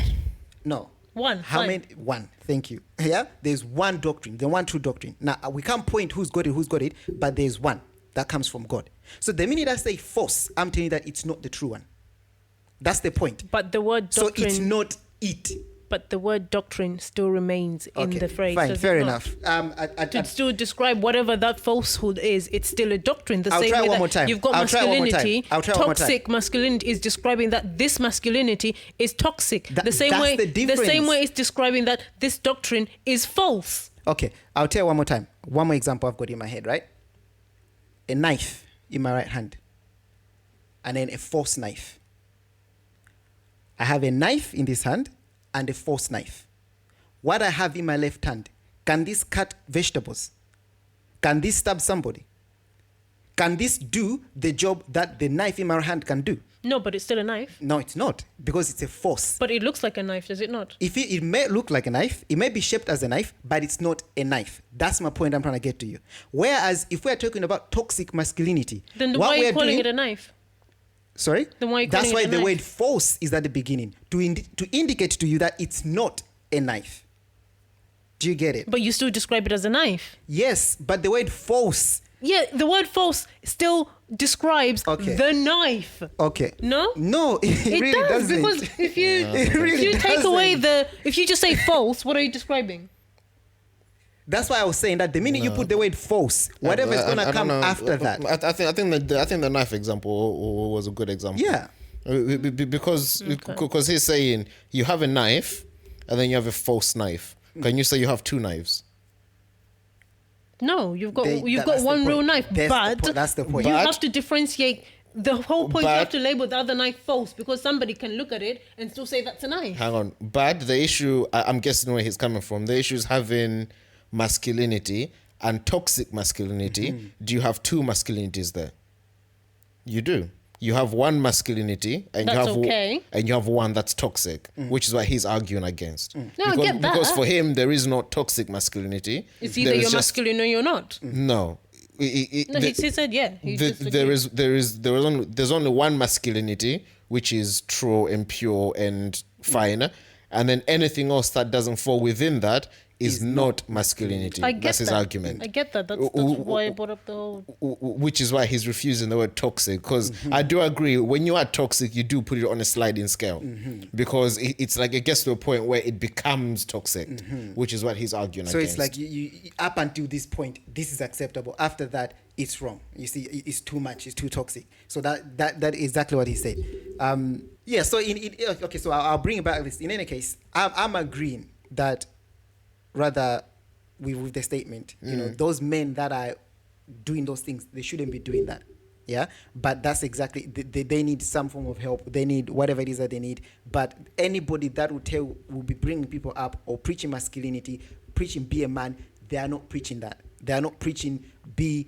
No. One. How many? One. Thank you. Yeah, there's one doctrine, the one true doctrine. Now, we can't point who's got it, but there's one that comes from God. So the minute I say false, I'm telling you that it's not the true one. That's the point. But the word doctrine... So it's not it. But the word doctrine still remains in the phrase. Fine, fair enough. To still describe whatever that falsehood is, it's still a doctrine. I'll try one more time. You've got masculinity. Toxic masculinity is describing that this masculinity is toxic. The same way it's describing that this doctrine is false. Okay, I'll tell you one more time. One more example I've got in my head, right? A knife in my right hand, and then a false knife. I have a knife in this hand and a false knife. What I have in my left hand, can this cut vegetables? Can this stab somebody? Can this do the job that the knife in my hand can do? No, but it's still a knife. No, it's not, because it's a force. But it looks like a knife, does it not? It may look like a knife, it may be shaped as a knife, but it's not a knife. That's my point I'm trying to get to you. Whereas if we're talking about toxic masculinity, then why are you calling it a knife? Sorry? Then why are you calling That's why it a the knife? word false is at the beginning, to indicate to you that it's not a knife. Do you get it? But you still describe it as a knife. Yes, but the word false... Yeah, the word false still describes the knife. Okay. No? No, it really does, doesn't. because if you take away if you just say false, what are you describing? That's why I was saying that the minute you put the word false, whatever is gonna come after that. I think the knife example was a good example. Yeah. Because he's saying you have a knife and then you have a false knife. Can you say you have two knives? No, you've got one real knife, but that's the point. You have to differentiate. The whole point, you have to label the other knife false, because somebody can look at it and still say that's a knife. Hang on, but the issue, I'm guessing where he's coming from. The issue is having masculinity and toxic masculinity. Do you have two masculinities there? You do. You have one masculinity and you have one that's toxic, which is what he's arguing against. No, I get that. Because for him there is no toxic masculinity. It's either you're masculine or you're not. No. He said yeah. There's only one masculinity, which is true and pure and fine, and then anything else that doesn't fall within that is not masculinity. I get That's his that. argument. I get that. That's why I brought up the whole... Which is why he's refusing the word toxic. Because I do agree, when you are toxic, you do put it on a sliding scale. Because it's like it gets to a point where it becomes toxic, which is what he's arguing so against. it's like you up until this point, this is acceptable. After that, it's wrong. You see, it's too much. It's too toxic. So that is exactly what he said. Yeah. So okay. So I'll bring it back. This in any case, I'm agreeing that rather with the statement. You know, those men that are doing those things, they shouldn't be doing that. Yeah. But that's exactly they need some form of help. They need whatever it is that they need. But anybody that will be bringing people up or preaching masculinity, preaching be a man, they are not preaching that. They are not preaching be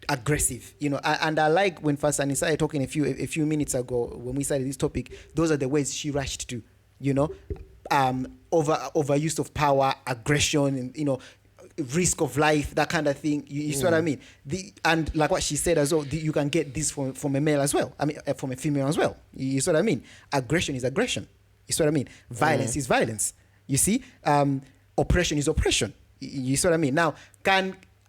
aggressive, you know. And I like when Fatsani started talking a few minutes ago when we started this topic. Those are the words she rushed to, you know, overuse of power, aggression, and you know, risk of life, that kind of thing. You see what I mean? And like what she said as well, you can get this from a male as well. I mean, from a female as well. You see what I mean? Aggression is aggression. You see what I mean? Violence is violence. You see, oppression is oppression. You see what I mean? Now,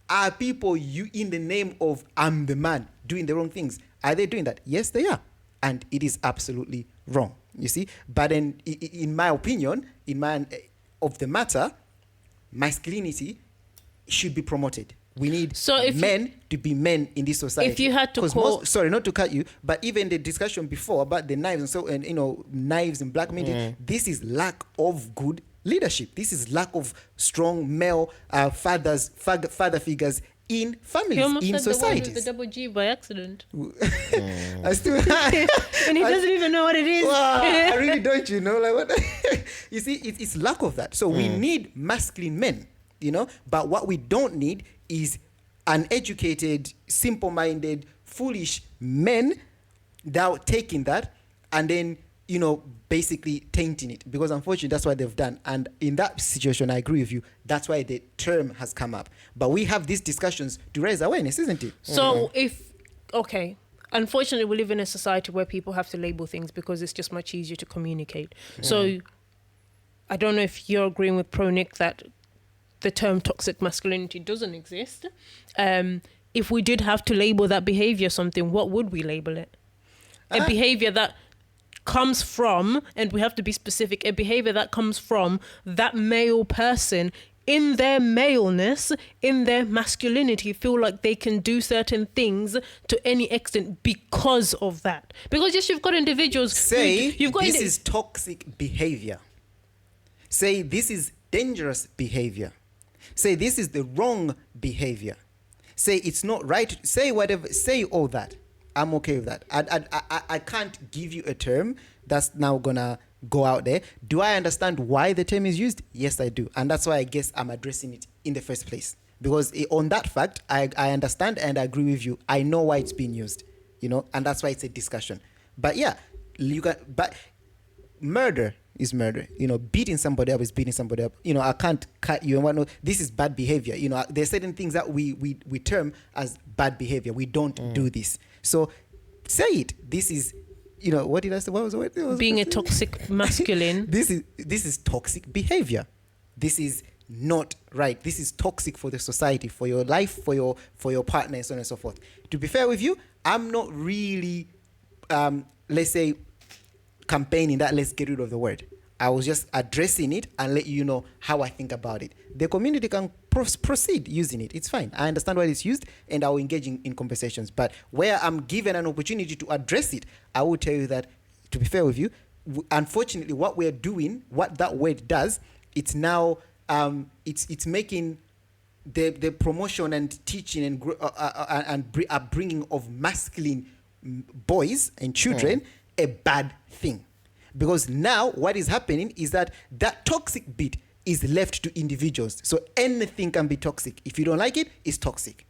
are people in the name of I'm the man doing the wrong things? Are they doing that? Yes, they are. And it is absolutely wrong. You see? But then, in my opinion, of the matter, masculinity should be promoted. We need men to be men in this society. If you had to call... sorry, not to cut you, but even the discussion before about the knives and you know, knives in black media, this is lack of good leadership. This is lack of strong male father figures in families, in societies. The word with the double G by accident. I still and he doesn't even know what it is. Wow, I really don't, you know, like what? You see, it's lack of that. So we need masculine men, you know, but what we don't need is uneducated, simple-minded, foolish men that are taking that and then, you know, basically tainting it, because unfortunately that's what they've done. And in that situation, I agree with you. That's why the term has come up. But we have these discussions to raise awareness, isn't it? So unfortunately, we live in a society where people have to label things because it's just much easier to communicate. So I don't know if you're agreeing with Pro Nick that the term toxic masculinity doesn't exist. If we did have to label that behavior something, what would we label it? A behavior that comes from, and we have to be specific, a behavior that comes from that male person in their maleness, in their masculinity, feel like they can do certain things to any extent because of that. Because yes, you've got individuals this is toxic behavior. Say this is dangerous behavior. Say this is the wrong behavior. Say it's not right. Say whatever. Say all that. I'm okay with that. I can't give you a term that's now gonna go out there. Do I understand why the term is used? Yes, I do. And that's why I guess I'm addressing it in the first place. Because on that fact, I understand and I agree with you. I know why it's being used, you know, and that's why it's a discussion. But yeah, but murder is murder. You know, beating somebody up is beating somebody up. You know, I can't cut you and whatnot. This is bad behavior. You know, there's certain things that we term as bad behavior. We don't do this. So say it. This is, you know, what did I say? What was the word? Being a toxic masculine. This is toxic behavior. This is not right. This is toxic for the society, for your life, for your partner, and so on and so forth. To be fair with you, I'm not really, let's say, campaigning that let's get rid of the word. I was just addressing it and let you know how I think about it. The community can proceed using it. It's fine. I understand why it's used and I will engage in conversations. But where I'm given an opportunity to address it, I will tell you that, to be fair with you, unfortunately, what we're doing, what that word does, it's now, it's making the promotion and teaching and upbringing of masculine boys and children a bad thing. Because now what is happening is that toxic bit is left to individuals. So anything can be toxic. If you don't like it, it's toxic.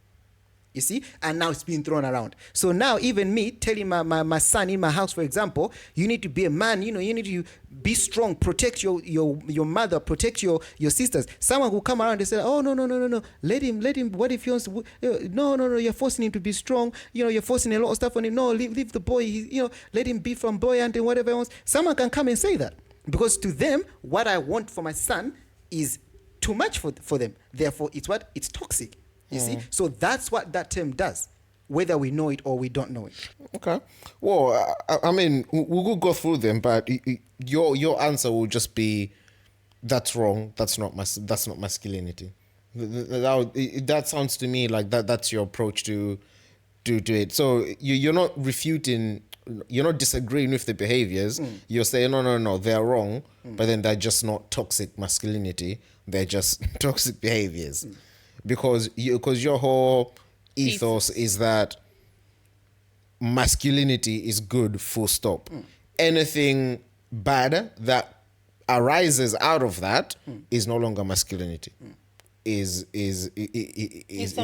You see? And now it's being thrown around. So now even me telling my son in my house, for example, you need to be a man, you know, you need to be strong, protect your mother, protect your sisters. Someone will come around and say, oh, no. Let him, what if he wants to, no, you're forcing him to be strong. You know, you're forcing a lot of stuff on him. No, leave the boy, you know, let him be flamboyant and whatever else. Someone can come and say that. Because to them, what I want for my son is too much for them. Therefore, it's toxic. You see? So that's what that term does, whether we know it or we don't know it. Okay. Well, I mean, we'll go through them, but your answer will just be, that's wrong. That's not masculinity. That sounds to me like that's your approach to it. So you're not refuting, you're not disagreeing with the behaviors. You're saying no, they're wrong, but then they're just not toxic masculinity. They're just toxic behaviors, because your whole ethos is that masculinity is good, full stop. Anything bad that arises out of that is no longer masculinity. Is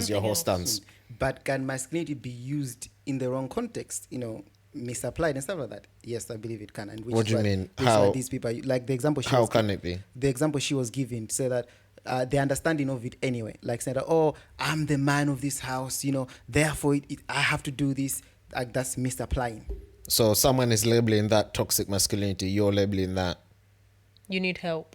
your whole stance. But can masculinity be used in the wrong context? Misapplied and stuff like that? Yes, I believe it can. And what do you mean? How? These people, like the example. How can it be? The example she was giving said that the understanding of it anyway, like saying that, oh, I'm the man of this house, therefore I have to do this. Like, that's misapplying. So someone is labeling that toxic masculinity. You're labeling that. You need help.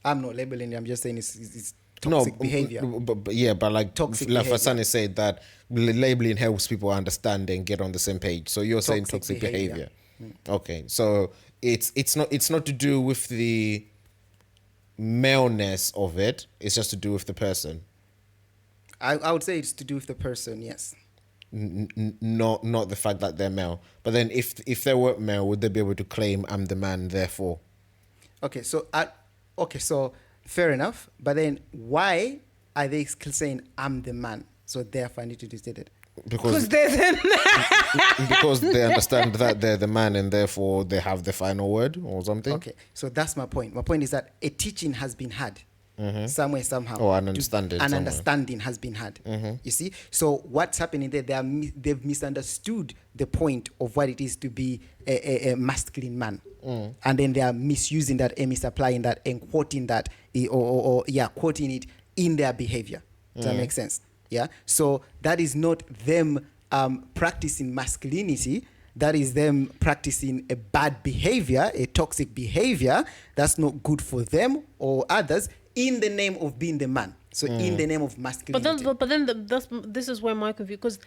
I'm not labeling it. I'm just saying it's toxic behavior. But like toxic Fatsani said that labeling helps people understand and get on the same page. So you're saying toxic behavior. Okay, so it's not to do with the maleness of it. It's just to do with the person. I would say it's to do with the person. Yes. Not the fact that they're male. But then if they weren't male, would they be able to claim I'm the man? Therefore. Okay, so fair enough. But then why are they still saying I'm the man? So therefore I need to restate it. Because they're the because they understand that they're the man and therefore they have the final word or something. Okay, so that's my point. My point is that a teaching has been had. Somewhere, somehow. Or an understanding. Understanding has been had. You see? So what's happening there, they've misunderstood the point of what it is to be a masculine man. And then they are misusing that and misapplying that and quoting that quoting it in their behavior. Does that make sense? Yeah. So that is not them practicing masculinity. That is them practicing a bad behavior, a toxic behavior that's not good for them or others, in the name of being the man. So in the name of masculinity. But then this is where my confusion, because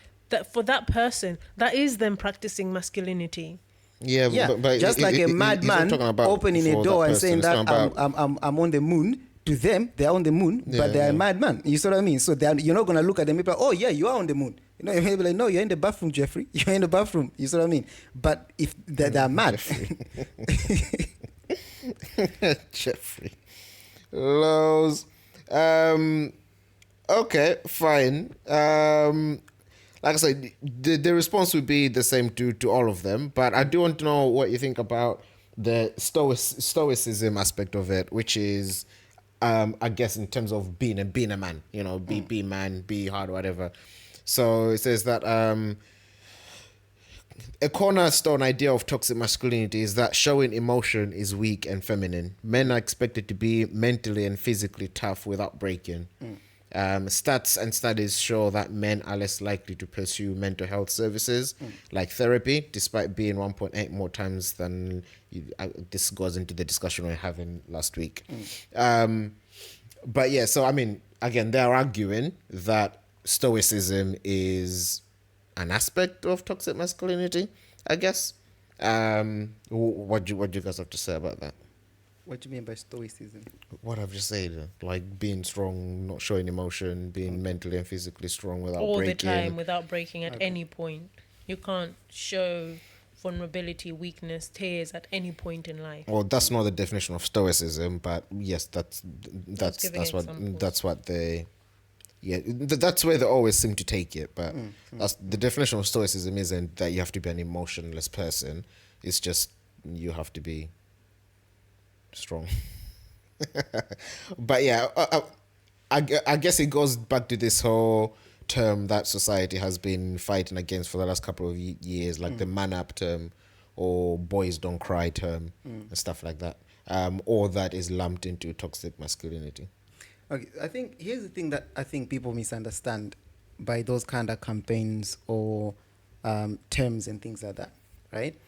for that person, that is them practicing masculinity. Yeah. But just like a madman opening a door and saying that I'm on the moon. To them, they're on the moon, but they're a madman. You see what I mean? So you're not going to look at them and be like, oh yeah, you are on the moon. You're going to be like, no, you're in the bathroom, Jeffrey. You're in the bathroom. You see what I mean? But if they're mad. Jeffrey. Lows. Okay, fine. Like I said, the response would be the same to all of them, but I do want to know what you think about the stoicism aspect of it, which is, I guess, in terms of being a man, be man, be hard, whatever. So it says that a cornerstone idea of toxic masculinity is that showing emotion is weak and feminine. Men are expected to be mentally and physically tough without breaking. Stats and studies show that men are less likely to pursue mental health services like therapy, despite being 1.8 more times than this goes into the discussion we were having last week. But yeah, so I mean, again, they're arguing that stoicism is an aspect of toxic masculinity, I guess. What do you guys have to say about that? What do you mean by stoicism? What I've just said, like being strong, not showing emotion, being mentally and physically strong without all breaking. All the time, without breaking at any point. You can't show vulnerability, weakness, tears at any point in life. Well, that's not the definition of stoicism, but yes, that's what they. Yeah, that's where they always seem to take it. But that's the definition of stoicism isn't that you have to be an emotionless person. It's just you have to be strong. But yeah, I guess it goes back to this whole term that society has been fighting against for the last couple of years, like the man up term or boys don't cry term and stuff like that. All that is lumped into toxic masculinity. Okay, I think here's the thing that I think people misunderstand by those kind of campaigns or terms and things like that, right?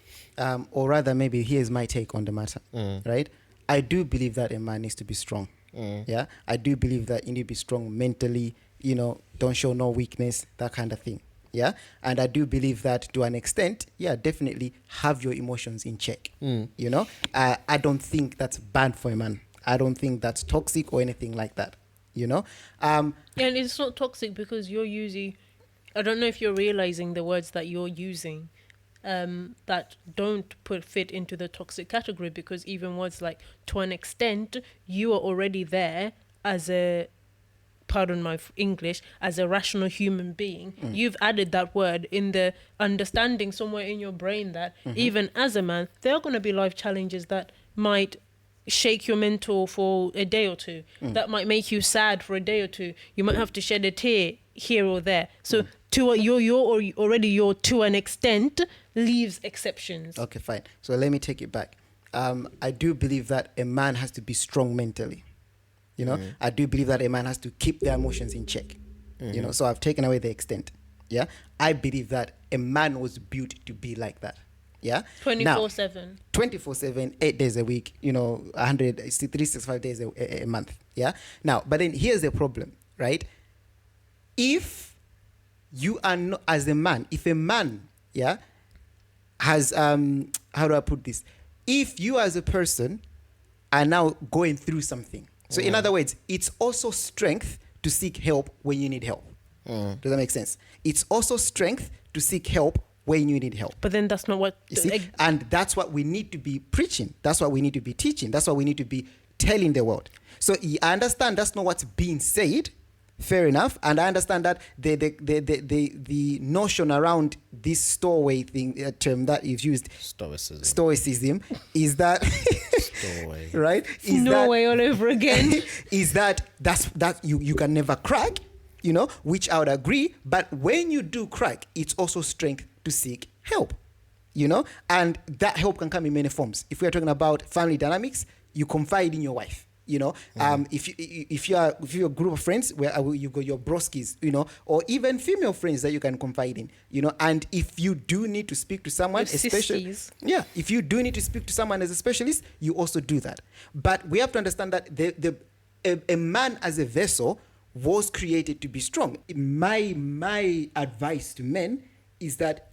Or rather, maybe here's my take on the matter, right? I do believe that a man needs to be strong. Yeah, I do believe that you need to be strong mentally, don't show no weakness, that kind of thing. Yeah, and I do believe that to an extent, definitely have your emotions in check. I don't think that's bad for a man. I don't think that's toxic or anything like that. And it's not toxic because you're using, I don't know if you're realizing the words that you're using that don't fit into the toxic category, because even words like to an extent, you are already there as a, pardon my English, as a rational human being. You've added that word in the understanding somewhere in your brain that even as a man, there are going to be life challenges that might shake your mental for a day or two, that might make you sad for a day or two. You might have to shed a tear here or there. So you're already your to an extent leaves exceptions. Okay, fine. So let me take it back. I do believe that a man has to be strong mentally. I do believe that a man has to keep their emotions in check. So I've taken away the extent. Yeah, I believe that a man was built to be like that. Yeah, 24/7. 24/7, 8 days a week. 365 days a month. Yeah. Now, but then here's the problem, right? If you are not, as a man, if a man, has how do I put this? If you as a person are now going through something, so in other words, it's also strength to seek help when you need help. Does that make sense? It's also strength to seek help when you need help. But then that's not what... You see? And that's what we need to be preaching. That's what we need to be teaching. That's what we need to be telling the world. So I understand that's not what's being said. Fair enough. And I understand that the notion around this stowaway thing, term that you've used, stoicism, is that... Stowaway. Right? Norway all over again. Is that you can never crack, which I would agree. But when you do crack, it's also strength to seek help, and that help can come in many forms. If we are talking about family dynamics, you confide in your wife. If you're a group of friends where you got your broskies, or even female friends that you can confide in, and if you do need to speak to someone, especially, if you do need to speak to someone as a specialist, you also do that. But we have to understand that a man as a vessel was created to be strong. My advice to men is that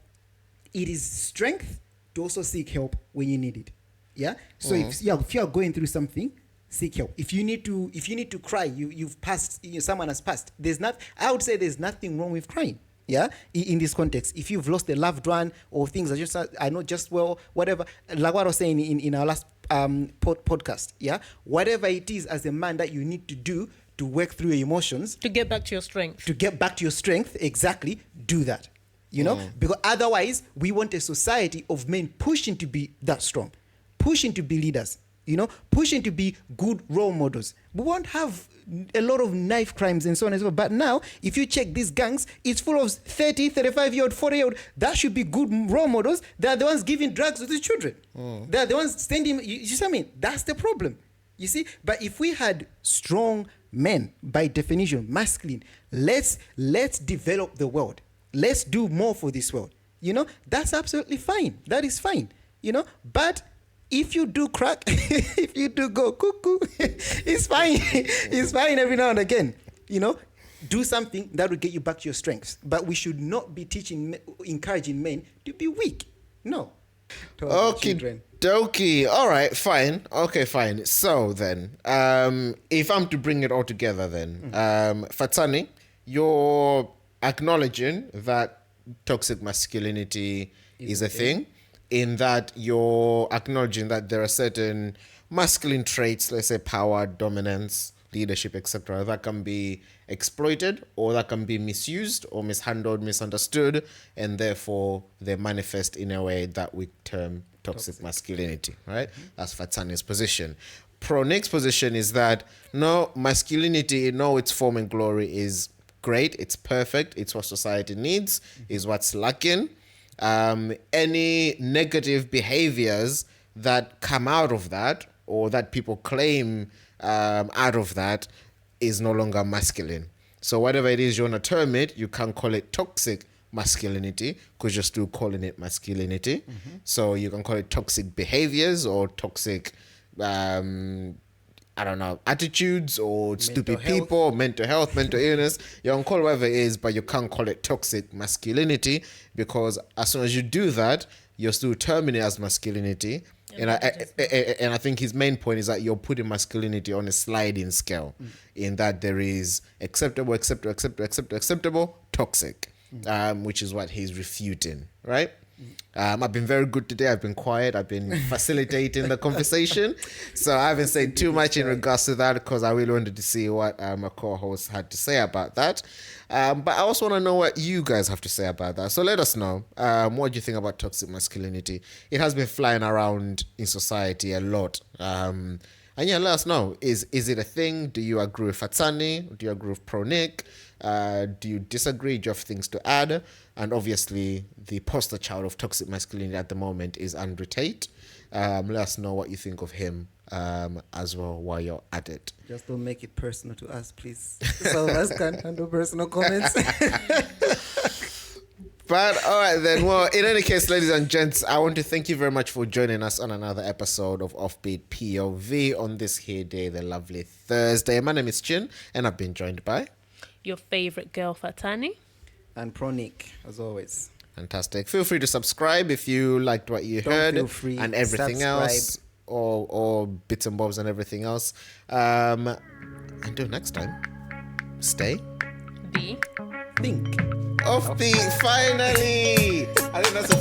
it is strength to also seek help when you need it. Yeah. So if you are going through something, seek help. If you need to cry, you've passed. Someone has passed. I would say there's nothing wrong with crying. Yeah. In this context, if you've lost a loved one or things whatever, like what I was saying in our last podcast. Yeah. Whatever it is as a man that you need to do to work through your emotions, to get back to your strength. Exactly. Do that. Because otherwise we want a society of men pushing to be that strong, pushing to be leaders, pushing to be good role models. We won't have a lot of knife crimes and so on and so forth. But now, if you check these gangs, it's full of 30, 35-year-old, 40-year-old. That should be good role models. They're the ones giving drugs to the children. They're the ones sending, you see what I mean? That's the problem. You see? But if we had strong men, by definition, masculine, let's develop the world. Let's do more for this world. That's absolutely fine. That is fine. But if you do crack, if you do go cuckoo, it's fine. It's fine every now and again. Do something that will get you back to your strengths. But we should not be encouraging men to be weak. No. Okay, dokie. All right, fine. Okay, fine. So then, if I'm to bring it all together then, Fatsani, you're acknowledging that toxic masculinity is a thing, in that you're acknowledging that there are certain masculine traits, let's say power, dominance, leadership, etc., that can be exploited or that can be misused or mishandled, misunderstood, and therefore they manifest in a way that we term toxic masculinity, right? That's Fatsani's position. Pro Nick's position is that no, masculinity in all its form and glory is great, it's perfect, it's what society needs, is what's lacking. Any negative behaviors that come out of that or that people claim out of that is no longer masculine. So whatever it is you want to term it, you can call it toxic masculinity because you're still calling it masculinity. So you can call it toxic behaviors or toxic I don't know, attitudes or stupid health. people, mental health, mental illness. You can call it whatever it is, but you can't call it toxic masculinity, because as soon as you do that, you're still terming it as masculinity. And I think his main point is that you're putting masculinity on a sliding scale, in that there is acceptable, toxic, which is what he's refuting, right? I've been very good today. I've been quiet. I've been facilitating the conversation. So I haven't said too much in regards to that, because I really wanted to see what my co-host had to say about that. But I also want to know what you guys have to say about that. So let us know. What do you think about toxic masculinity? It has been flying around in society a lot. And yeah, let us know. Is it a thing? Do you agree with Fatsani? Do you agree with Pro Nick? Do you disagree? Do you have things to add? And obviously, the poster child of toxic masculinity at the moment is Andrew Tate. Let us know what you think of him as well while you're at it. Just don't make it personal to us, please. Some of us can't handle personal comments. But all right then. Well, in any case, ladies and gents, I want to thank you very much for joining us on another episode of Offbeat POV on this here day, the lovely Thursday. My name is Chin, and I've been joined by your favorite girl, Fatsani. And Pro Nick, as always. Fantastic. Feel free to subscribe if you liked what you heard and everything else, or bits and bobs and everything else. Until next time, stay. Be. Think. Offbeat, finally! I think that's a